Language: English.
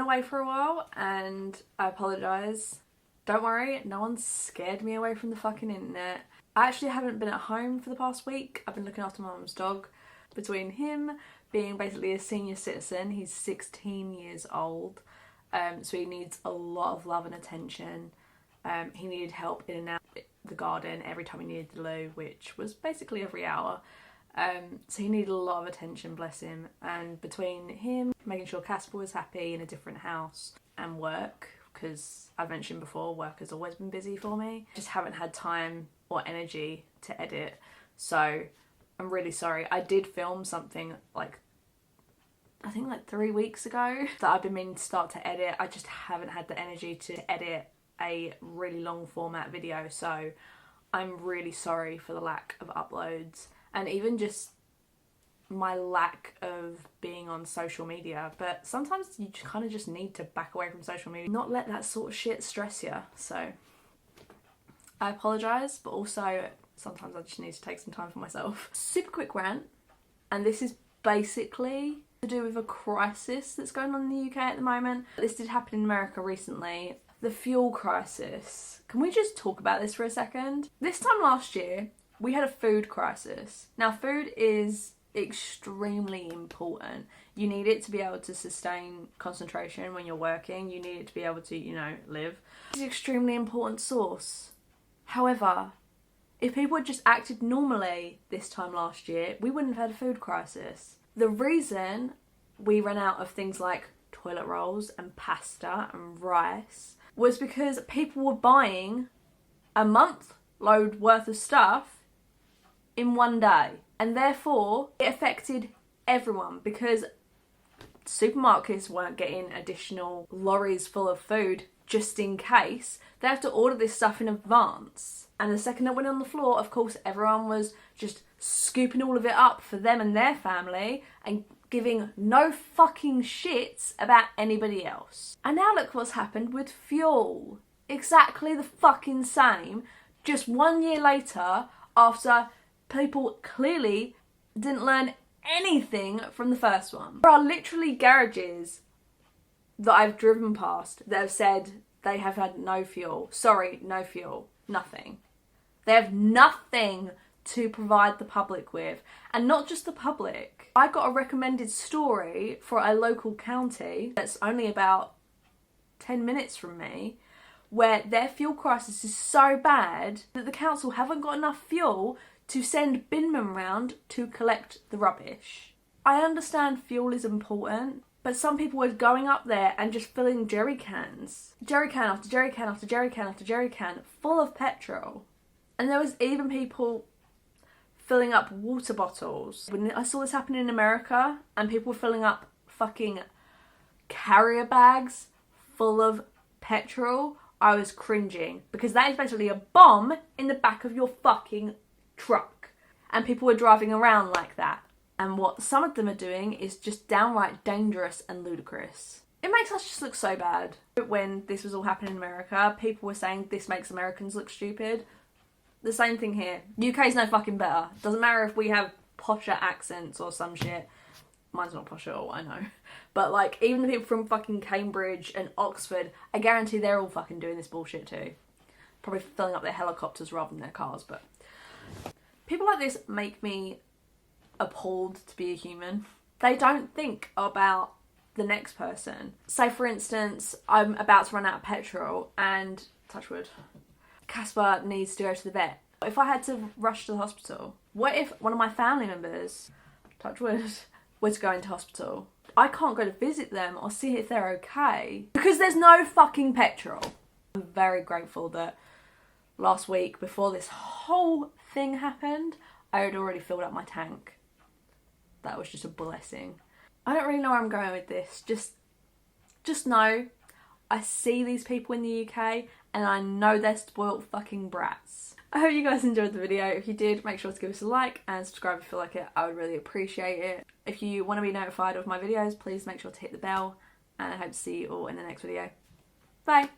away for a while and I apologise. Don't worry, no one scared me away from the fucking internet. I actually haven't been at home for the past week. I've been looking after my mum's dog. Between him being basically a senior citizen, he's 16 years old, so he needs a lot of love and attention. He needed help in and out the garden every time he needed the loo, which was basically every hour. So he needed a lot of attention, bless him. And between him, making sure Casper was happy in a different house, and work, because I've mentioned before, work has always been busy for me. Just haven't had time or energy to edit. So I'm really sorry. I did film something I think 3 weeks ago that I've been meaning to start to edit. I just haven't had the energy to edit a really long format video. So I'm really sorry for the lack of uploads and even just my lack of being on social media. But sometimes you kind of just need to back away from social media, not let that sort of shit stress you. So I apologise, but also sometimes I just need to take some time for myself. Super quick rant, and this is basically to do with a crisis that's going on in the UK at the moment. This did happen in America recently. The fuel crisis. Can we just talk about this for a second? This time last year, we had a food crisis. Now, food is extremely important. You need it to be able to sustain concentration when you're working. You need it to be able to, live. It's an extremely important source. However, if people had just acted normally this time last year, we wouldn't have had a food crisis. The reason we ran out of things like toilet rolls and pasta and rice was because people were buying a month load worth of stuff in one day. And therefore, it affected everyone because supermarkets weren't getting additional lorries full of food just in case. They have to order this stuff in advance. And the second it went on the floor, of course, everyone was just scooping all of it up for them and their family and giving no fucking shits about anybody else. And now look what's happened with fuel. Exactly the fucking same. Just 1 year later, after people clearly didn't learn anything from the first one. There are literally garages that I've driven past that have said they have had no fuel. Sorry, no fuel. Nothing. They have nothing to provide the public with. And not just the public. I got a recommended story for a local county that's only about 10 minutes from me, where their fuel crisis is so bad that the council haven't got enough fuel to send binmen round to collect the rubbish. I understand fuel is important, but some people were going up there and just filling jerry cans. Jerry can after jerry can after jerry can after jerry can full of petrol. And there was even people filling up water bottles. When I saw this happen in America and people were filling up fucking carrier bags full of petrol, I was cringing, because that is basically a bomb in the back of your fucking truck. And people were driving around like that. And what some of them are doing is just downright dangerous and ludicrous. It makes us just look so bad. When this was all happening in America, people were saying this makes Americans look stupid. The same thing here. UK's no fucking better. Doesn't matter if we have posher accents or some shit. Mine's not posh at all, I know. But even the people from fucking Cambridge and Oxford, I guarantee they're all fucking doing this bullshit too. Probably filling up their helicopters rather than their cars, but people like this make me appalled to be a human. They don't think about the next person. Say for instance, I'm about to run out of petrol and, touch wood, Casper needs to go to the vet. If I had to rush to the hospital, what if one of my family members, touch wood, were to go into hospital? I can't go to visit them or see if they're okay because there's no fucking petrol. I'm very grateful that last week, before this whole thing happened, I had already filled up my tank. That was just a blessing. I don't really know where I'm going with this. Just know I see these people in the UK and I know they're spoiled fucking brats. I hope you guys enjoyed the video. If you did, make sure to give us a like and subscribe if you feel like it. I would really appreciate it. If you want to be notified of my videos, please make sure to hit the bell, and I hope to see you all in the next video. Bye!